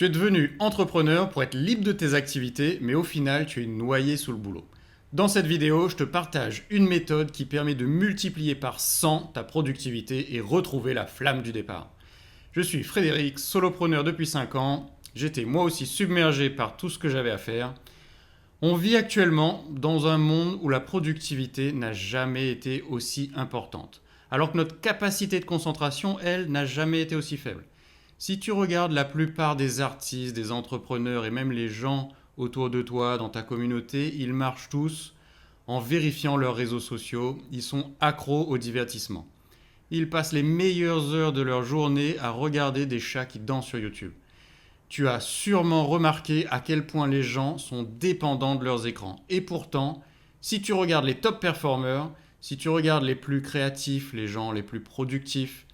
Tu es devenu entrepreneur pour être libre de tes activités, mais au final, tu es noyé sous le boulot. Dans cette vidéo, je te partage une méthode qui permet de multiplier par 100 ta productivité et retrouver la flamme du départ. Je suis Frédéric, solopreneur depuis 5 ans. J'étais moi aussi submergé par tout ce que j'avais à faire. On vit actuellement dans un monde où la productivité n'a jamais été aussi importante, alors que notre capacité de concentration, elle, n'a jamais été aussi faible. Si tu regardes la plupart des artistes, des entrepreneurs et même les gens autour de toi, dans ta communauté, ils marchent tous en vérifiant leurs réseaux sociaux. Ils sont accros au divertissement. Ils passent les meilleures heures de leur journée à regarder des chats qui dansent sur YouTube. Tu as sûrement remarqué à quel point les gens sont dépendants de leurs écrans. Et pourtant, si tu regardes les top performers, si tu regardes les plus créatifs, les gens les plus productifs,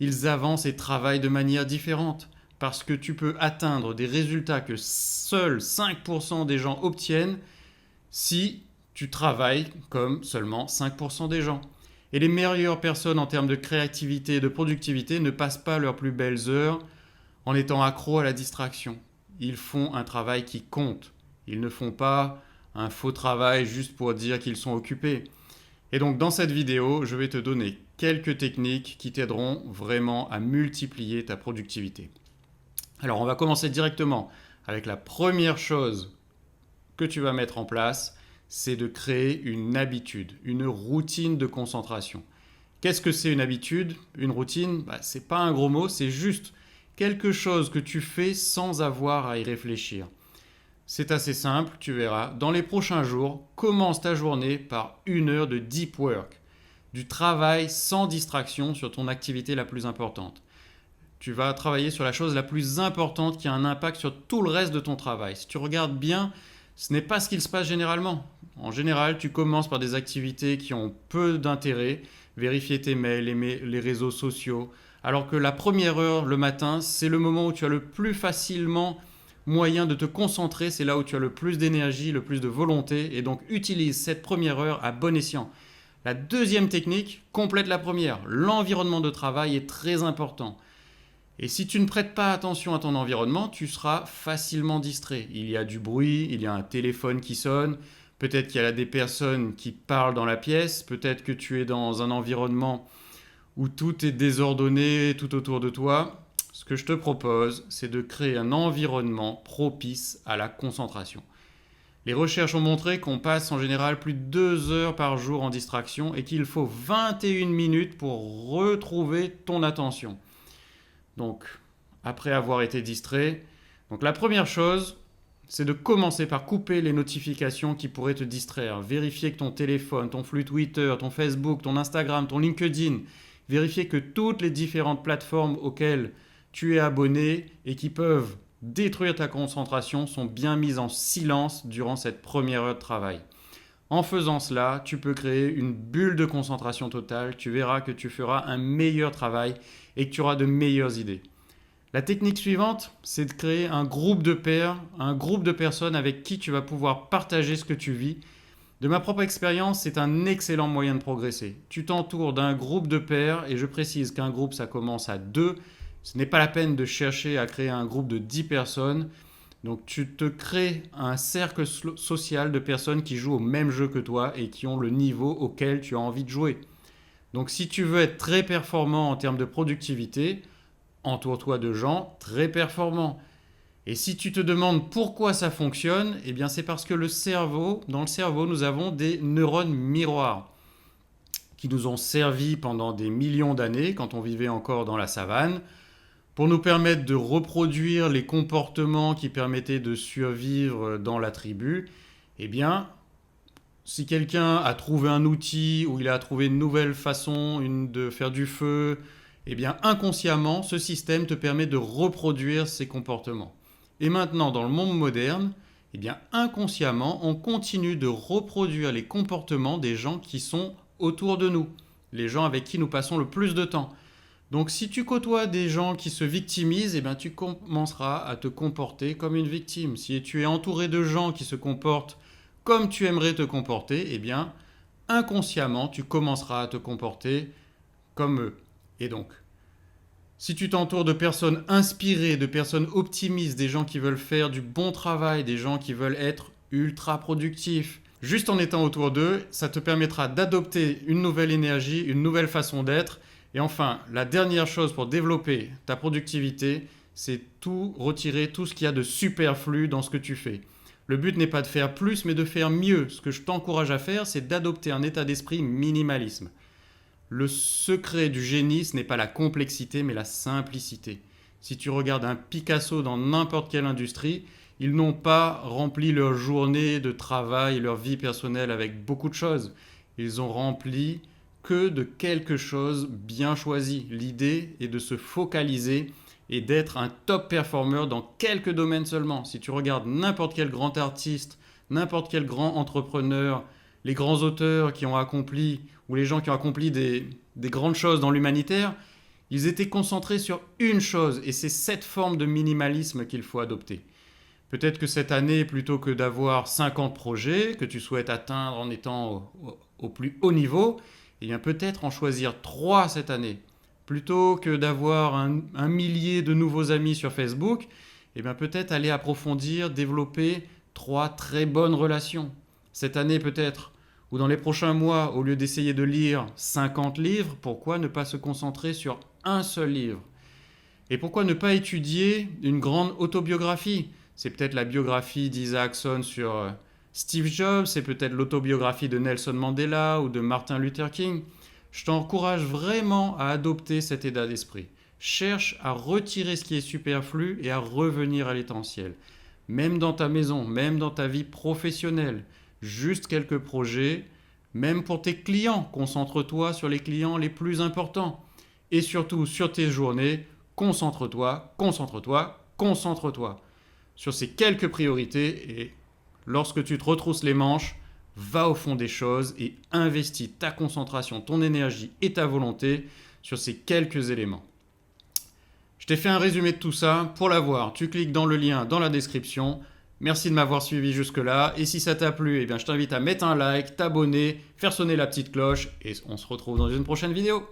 ils avancent et travaillent de manière différente. Parce que tu peux atteindre des résultats que seuls 5% des gens obtiennent si tu travailles comme seulement 5% des gens. Et les meilleures personnes en termes de créativité et de productivité ne passent pas leurs plus belles heures en étant accros à la distraction. Ils font un travail qui compte. Ils ne font pas un faux travail juste pour dire qu'ils sont occupés. Et donc dans cette vidéo, je vais te donner quelques techniques qui t'aideront vraiment à multiplier ta productivité. Alors on va commencer directement avec la première chose que tu vas mettre en place, c'est de créer une habitude, une routine de concentration. Qu'est-ce que c'est une habitude? Une routine, c'est pas un gros mot, c'est juste quelque chose que tu fais sans avoir à y réfléchir. C'est assez simple, tu verras. Dans les prochains jours, commence ta journée par 1 heure de deep work, du travail sans distraction sur ton activité la plus importante. Tu vas travailler sur la chose la plus importante qui a un impact sur tout le reste de ton travail. Si tu regardes bien, ce n'est pas ce qu'il se passe généralement. En général, tu commences par des activités qui ont peu d'intérêt, vérifier tes mails, les réseaux sociaux, alors que la première heure le matin, c'est le moment où tu as le plus facilement moyen de te concentrer, c'est là où tu as le plus d'énergie, le plus de volonté, et donc utilise cette première heure à bon escient. La deuxième technique complète la première. L'environnement de travail est très important. Et si tu ne prêtes pas attention à ton environnement, tu seras facilement distrait. Il y a du bruit, il y a un téléphone qui sonne, peut-être qu'il y a des personnes qui parlent dans la pièce, peut-être que tu es dans un environnement où tout est désordonné tout autour de toi. Ce que je te propose, c'est de créer un environnement propice à la concentration. Les recherches ont montré qu'on passe en général plus de 2 heures par jour en distraction et qu'il faut 21 minutes pour retrouver ton attention. Donc, après avoir été distrait, donc la première chose, c'est de commencer par couper les notifications qui pourraient te distraire. Vérifier que ton téléphone, ton flux Twitter, ton Facebook, ton Instagram, ton LinkedIn, vérifier que toutes les différentes plateformes auxquelles tu es abonné et qui peuvent détruire ta concentration sont bien mises en silence durant cette première heure de travail. En faisant cela, tu peux créer une bulle de concentration totale. Tu verras que tu feras un meilleur travail et que tu auras de meilleures idées. La technique suivante, c'est de créer un groupe de pairs, un groupe de personnes avec qui tu vas pouvoir partager ce que tu vis. De ma propre expérience, c'est un excellent moyen de progresser. Tu t'entoures d'un groupe de pairs, et je précise qu'un groupe, ça commence à 2. Ce n'est pas la peine de chercher à créer un groupe de 10 personnes. Donc tu te crées un cercle social de personnes qui jouent au même jeu que toi et qui ont le niveau auquel tu as envie de jouer. Donc si tu veux être très performant en termes de productivité, entoure-toi de gens très performants. Et si tu te demandes pourquoi ça fonctionne, eh bien c'est parce que dans le cerveau, nous avons des neurones miroirs qui nous ont servi pendant des millions d'années quand on vivait encore dans la savane pour nous permettre de reproduire les comportements qui permettaient de survivre dans la tribu. Eh bien, si quelqu'un a trouvé un outil ou il a trouvé une nouvelle façon de faire du feu, eh bien inconsciemment, ce système te permet de reproduire ces comportements. Et maintenant, dans le monde moderne, eh bien inconsciemment, on continue de reproduire les comportements des gens qui sont autour de nous, les gens avec qui nous passons le plus de temps. Donc si tu côtoies des gens qui se victimisent, eh bien, tu commenceras à te comporter comme une victime. Si tu es entouré de gens qui se comportent comme tu aimerais te comporter, eh bien, inconsciemment, tu commenceras à te comporter comme eux. Et donc, Si tu t'entoures de personnes inspirées, de personnes optimistes, des gens qui veulent faire du bon travail, des gens qui veulent être ultra productifs, juste en étant autour d'eux, ça te permettra d'adopter une nouvelle énergie, une nouvelle façon d'être. Et enfin, la dernière chose pour développer ta productivité, c'est tout retirer, tout ce qu'il y a de superflu dans ce que tu fais. Le but n'est pas de faire plus, mais de faire mieux. Ce que je t'encourage à faire, c'est d'adopter un état d'esprit minimalisme. Le secret du génie, ce n'est pas la complexité, mais la simplicité. Si tu regardes un Picasso dans n'importe quelle industrie, ils n'ont pas rempli leur journée de travail, leur vie personnelle avec beaucoup de choses. Ils ont rempli que de quelque chose bien choisi. L'idée est de se focaliser et d'être un top performer dans quelques domaines seulement. Si tu regardes n'importe quel grand artiste, n'importe quel grand entrepreneur, les grands auteurs qui ont accompli, ou les gens qui ont accompli des grandes choses dans l'humanitaire, ils étaient concentrés sur une chose, et c'est cette forme de minimalisme qu'il faut adopter. Peut-être que cette année, plutôt que d'avoir 50 projets que tu souhaites atteindre en étant au plus haut niveau, eh bien peut-être en choisir 3 cette année. Plutôt que d'avoir un millier de nouveaux amis sur Facebook, eh bien peut-être aller approfondir, développer 3 très bonnes relations. Cette année peut-être, ou dans les prochains mois, au lieu d'essayer de lire 50 livres, pourquoi ne pas se concentrer sur un seul livre? Et pourquoi ne pas étudier une grande autobiographie? C'est peut-être la biographie d'Isaacson sur Steve Jobs, c'est peut-être l'autobiographie de Nelson Mandela ou de Martin Luther King. Je t'encourage vraiment à adopter cet état d'esprit. Cherche à retirer ce qui est superflu et à revenir à l'essentiel. Même dans ta maison, même dans ta vie professionnelle, juste quelques projets, même pour tes clients, concentre-toi sur les clients les plus importants. Et surtout, sur tes journées, concentre-toi, concentre-toi, concentre-toi sur ces quelques priorités et lorsque tu te retrousses les manches, va au fond des choses et investis ta concentration, ton énergie et ta volonté sur ces quelques éléments. Je t'ai fait un résumé de tout ça. Pour l'avoir, tu cliques dans le lien dans la description. Merci de m'avoir suivi jusque-là. Et si ça t'a plu, eh bien, je t'invite à mettre un like, t'abonner, faire sonner la petite cloche et on se retrouve dans une prochaine vidéo.